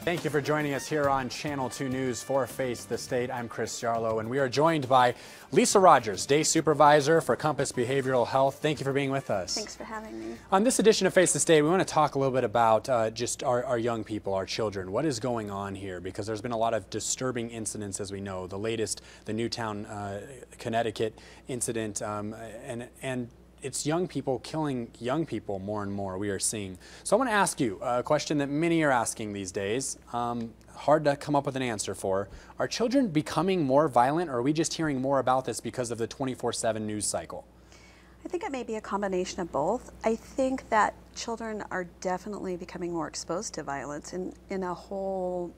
Thank you for joining us here on Channel 2 News for Face the State. I'm Chris Jarlow, and we are joined by Lisa Rogers, Day Supervisor for Compass Behavioral Health. Thank you for being with us. Thanks for having me. On this edition of Face the State, we want to talk a little bit about just our young people, our children. What is going on here? Because there's been a lot of disturbing incidents, as we know. The latest, the Newtown, Connecticut incident, and it's young people killing young people more and more, we are seeing. So I want to ask you a question that many are asking these days, hard to come up with an answer for. Are children becoming more violent, or are we just hearing more about this because of the 24/7 news cycle? I think it may be a combination of both. I think that children are definitely becoming more exposed to violence in a whole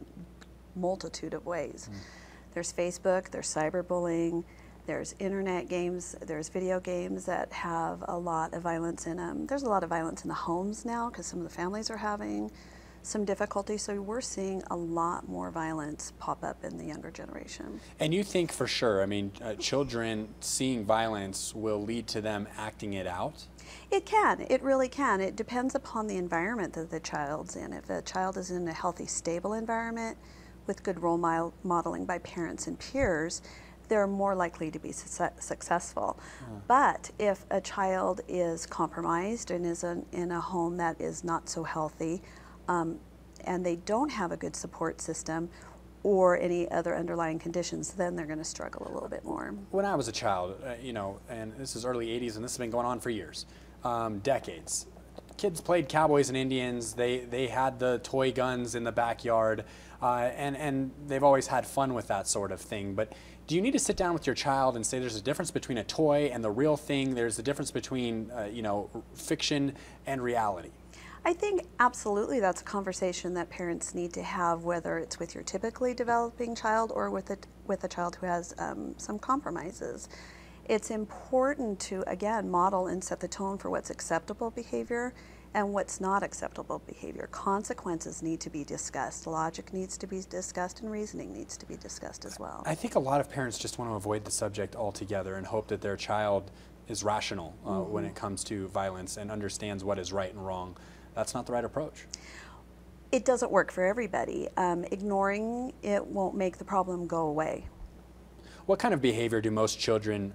multitude of ways. There's Facebook, there's cyberbullying, there's internet games, there's video games that have a lot of violence in them. There's a lot of violence in the homes now because some of the families are having some difficulty. So we're seeing a lot more violence pop up in the younger generation. And you think for sure, I mean, children seeing violence will lead to them acting it out? It can, it really can. It depends upon the environment that the child's in. If a child is in a healthy, stable environment with good role modeling by parents and peers, they're more likely to be successful. But if a child is compromised and is in a home that is not so healthy, and they don't have a good support system or any other underlying conditions, then they're going to struggle a little bit more. When I was a child, you know, and this is early 80s, and this has been going on for years, decades. Kids played cowboys and Indians. They had the toy guns in the backyard, and they've always had fun with that sort of thing. But do you need to sit down with your child and say there's a difference between a toy and the real thing? There's a difference between you know, fiction and reality. I think absolutely that's a conversation that parents need to have, whether it's with your typically developing child or with a child who has some compromises. It's important to, again, model and set the tone for what's acceptable behavior and what's not acceptable behavior. Consequences need to be discussed, logic needs to be discussed, and reasoning needs to be discussed as well. I think a lot of parents just want to avoid the subject altogether and hope that their child is rational when it comes to violence and understands what is right and wrong. That's not the right approach. It doesn't work for everybody. Ignoring it won't make the problem go away. What kind of behavior do most children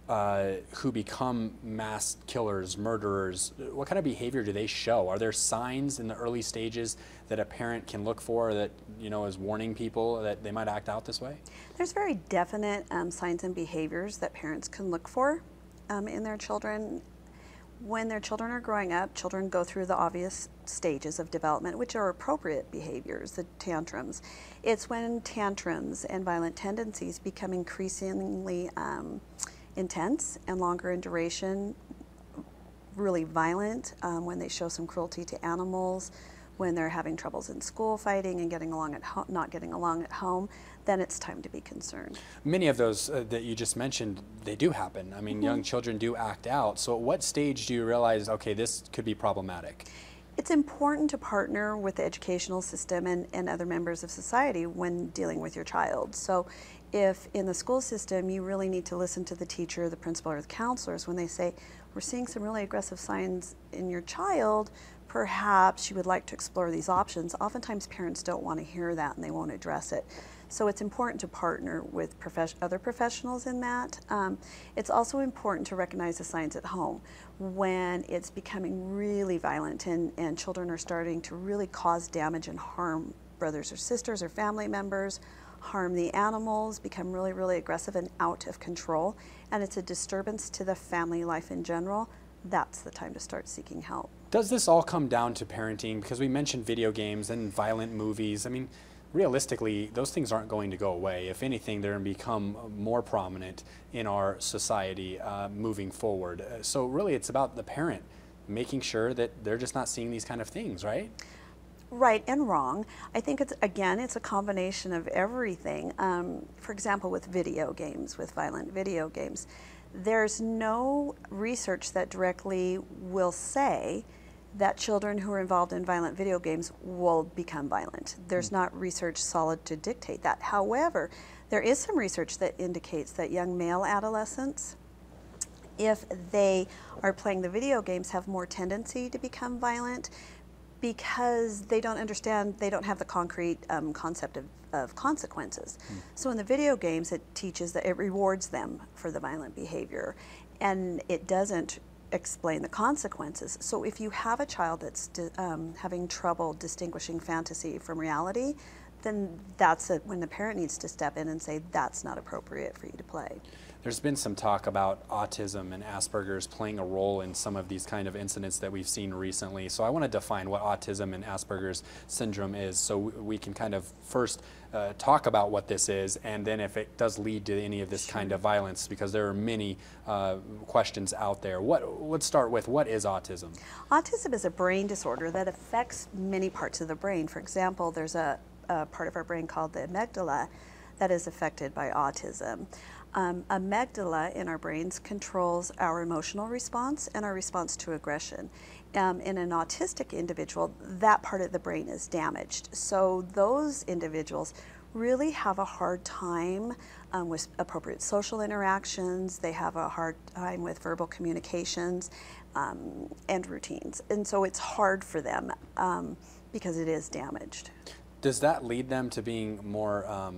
who become mass killers, murderers, what kind of behavior do they show? Are there signs in the early stages that a parent can look for that, you know, is warning people that they might act out this way? There's very definite signs and behaviors that parents can look for in their children. When their children are growing up, children go through the obvious stages of development, which are appropriate behaviors, the tantrums. It's when tantrums and violent tendencies become increasingly intense and longer in duration, really violent, when they show some cruelty to animals, when they're having troubles in school, fighting and getting along at not getting along at home, then it's time to be concerned. Many of those that you just mentioned, they do happen. I mean, young children do act out. So at what stage do you realize, okay, this could be problematic? It's important to partner with the educational system and other members of society when dealing with your child. So if in the school system you really need to listen to the teacher, the principal, or the counselors when they say, we're seeing some really aggressive signs in your child, perhaps you would like to explore these options. Oftentimes parents don't want to hear that and they won't address it. So it's important to partner with other professionals in that. It's also important to recognize the signs at home when it's becoming really violent and children are starting to really cause damage and harm brothers or sisters or family members, harm the animals, become really, really aggressive and out of control, and it's a disturbance to the family life in general. That's the time to start seeking help. Does this all come down to parenting? Because we mentioned video games and violent movies. I mean, realistically, those things aren't going to go away. If anything, they're going to become more prominent in our society moving forward. So really, it's about the parent making sure that they're just not seeing these kind of things, right? Right and wrong. I think it's, again, it's a combination of everything. For example, with video games, with violent video games, there's no research that directly will say that children who are involved in violent video games will become violent. There's not research solid to dictate that. However, there is some research that indicates that young male adolescents, if they are playing the video games, have more tendency to become violent because they don't understand, they don't have the concrete concept of consequences. So in the video games, it teaches that it rewards them for the violent behavior, and it doesn't explain the consequences. So if you have a child that's having trouble distinguishing fantasy from reality, then that's when the parent needs to step in and say, that's not appropriate for you to play. There's been some talk about autism and Asperger's playing a role in some of these kind of incidents that we've seen recently. So I want to define what autism and Asperger's syndrome is, so we can kind of first talk about what this is, and then if it does lead to any of this kind of violence, because there are many questions out there. Let's start with, what is autism? Autism is a brain disorder that affects many parts of the brain. For example, there's a part of our brain called the amygdala that is affected by autism. Amygdala in our brains controls our emotional response and our response to aggression. In an autistic individual, that part of the brain is damaged. So those individuals really have a hard time with appropriate social interactions. They have a hard time with verbal communications and routines. And so it's hard for them because it is damaged. Does that lead them to being more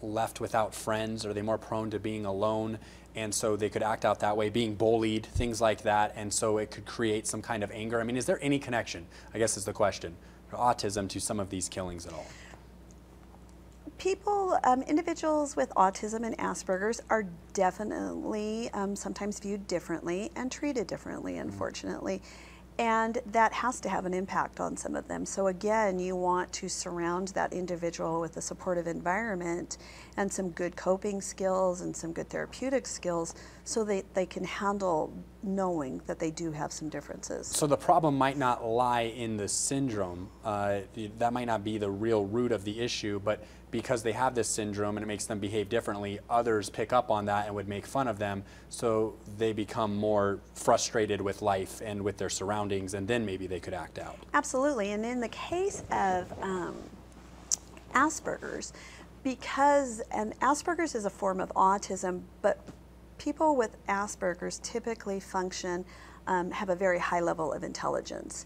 left without friends? Are they more prone to being alone, and so they could act out that way, being bullied, things like that, and so it could create some kind of anger? I mean, is there any connection, I guess is the question, for autism to some of these killings at all? People, individuals with autism and Asperger's are definitely sometimes viewed differently and treated differently, unfortunately. And that has to have an impact on some of them. So again, you want to surround that individual with a supportive environment and some good coping skills and some good therapeutic skills so that they can handle knowing that they do have some differences. So the problem might not lie in the syndrome. That might not be the real root of the issue, but because they have this syndrome and it makes them behave differently, others pick up on that and would make fun of them, so they become more frustrated with life and with their surroundings, and then maybe they could act out. Absolutely, and in the case of Asperger's, and Asperger's is a form of autism, but people with Asperger's typically function, have a very high level of intelligence.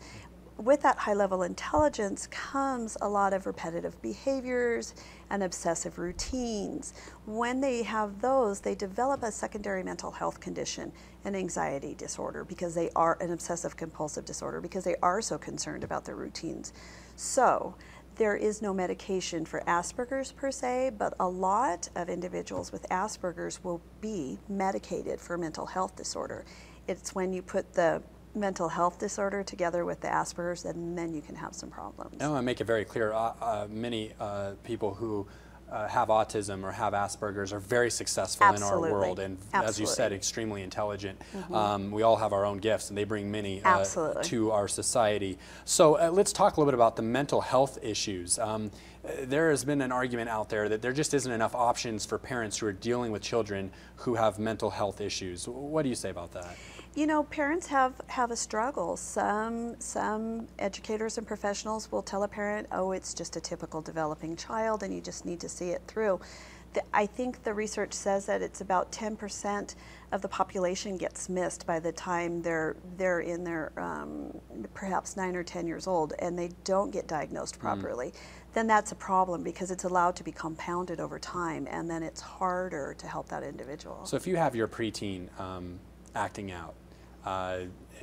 With that high level intelligence comes a lot of repetitive behaviors and obsessive routines. When they have those, they develop a secondary mental health condition, an anxiety disorder, because they are an obsessive compulsive disorder, because they are so concerned about their routines. So there is no medication for Asperger's per se, but a lot of individuals with Asperger's will be medicated for mental health disorder. It's when you put the mental health disorder together with the Asperger's, and then you can have some problems. I want to make it very clear, many people who have autism or have Asperger's are very successful in our world, and as you said, extremely intelligent. We all have our own gifts, and they bring many to our society. So let's talk a little bit about the mental health issues. There has been an argument out there that there just isn't enough options for parents who are dealing with children who have mental health issues. What do you say about that? You know, parents have a struggle. Some educators and professionals will tell a parent, oh, it's just a typical developing child and you just need to see it through. I think the research says that it's about 10% of the population gets missed by the time they're in their perhaps 9 or 10 years old, and they don't get diagnosed properly. Then that's a problem, because it's allowed to be compounded over time, and then it's harder to help that individual. So if you have your preteen acting out,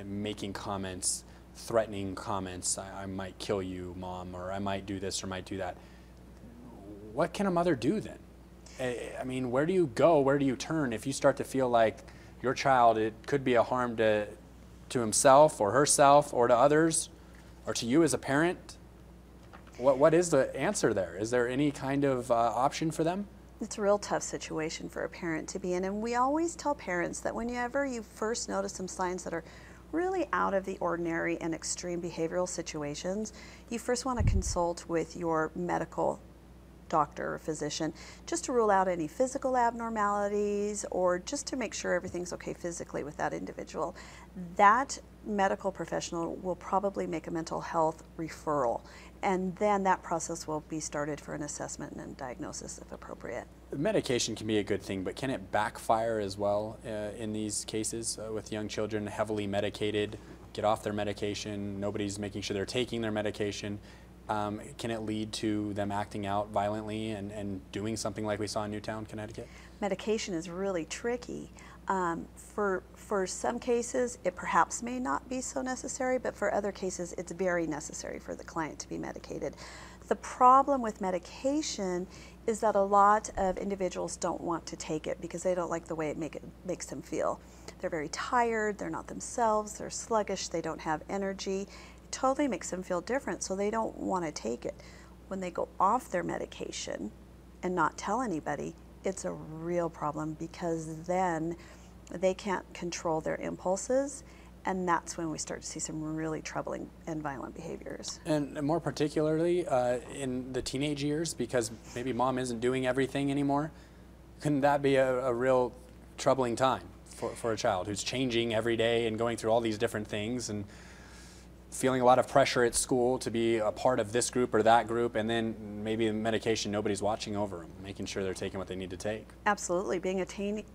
making comments, threatening comments, I might kill you, Mom, or I might do this or might do that, what can a mother do then? I mean, where do you go? Where do you turn if you start to feel like your child, it could be a harm to himself or herself or to others or to you as a parent? What is the answer there? Is there any kind of option for them? It's a real tough situation for a parent to be in, and we always tell parents that whenever you first notice some signs that are really out of the ordinary and extreme behavioral situations, you first want to consult with your medical doctor or physician just to rule out any physical abnormalities, or just to make sure everything's okay physically with that individual. That medical professional will probably make a mental health referral, and then that process will be started for an assessment and diagnosis if appropriate. Medication can be a good thing, but can it backfire as well in these cases with young children heavily medicated? get off their medication, nobody's making sure they're taking their medication, can it lead to them acting out violently and doing something like we saw in Newtown, Connecticut? Medication is really tricky. For some cases, it perhaps may not be so necessary, but for other cases, it's very necessary for the client to be medicated. The problem with medication is that a lot of individuals don't want to take it because they don't like the way it makes them feel. They're very tired, they're not themselves, they're sluggish, they don't have energy. It totally makes them feel different, so they don't want to take it. When they go off their medication and not tell anybody, it's a real problem because then they can't control their impulses, and that's when we start to see some really troubling and violent behaviors. And more particularly in the teenage years, because maybe mom isn't doing everything anymore, couldn't that be a real troubling time for a child who's changing every day and going through all these different things and feeling a lot of pressure at school to be a part of this group or that group, and then maybe the medication, nobody's watching over them, making sure they're taking what they need to take? Absolutely. Being a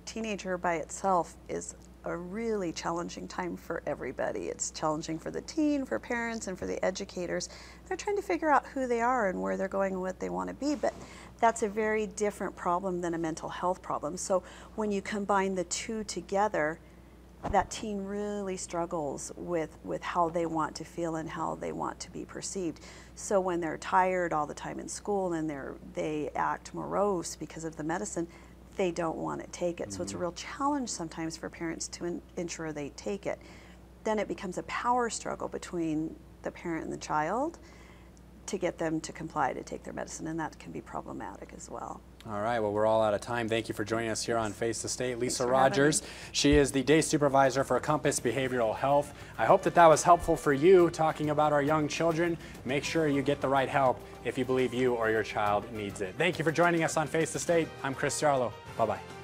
teenager by itself is a really challenging time for everybody. It's challenging for the teen, for parents, and for the educators. They're trying to figure out who they are and where they're going and what they want to be, but that's a very different problem than a mental health problem. So when you combine the two together, that teen really struggles with how they want to feel and how they want to be perceived. So when they're tired all the time in school and they act morose because of the medicine, they don't want to take it. So it's a real challenge sometimes for parents to ensure they take it. Then it becomes a power struggle between the parent and the child to get them to comply to take their medicine, and that can be problematic as well. All right, well, we're all out of time. Thank you for joining us here on Face the State. Lisa Rogers, she is the day supervisor for Compass Behavioral Health. I hope that was helpful for you talking about our young children. Make sure you get the right help if you believe you or your child needs it. Thank you for joining us on Face the State. I'm Chris Ciarlo. Bye-bye.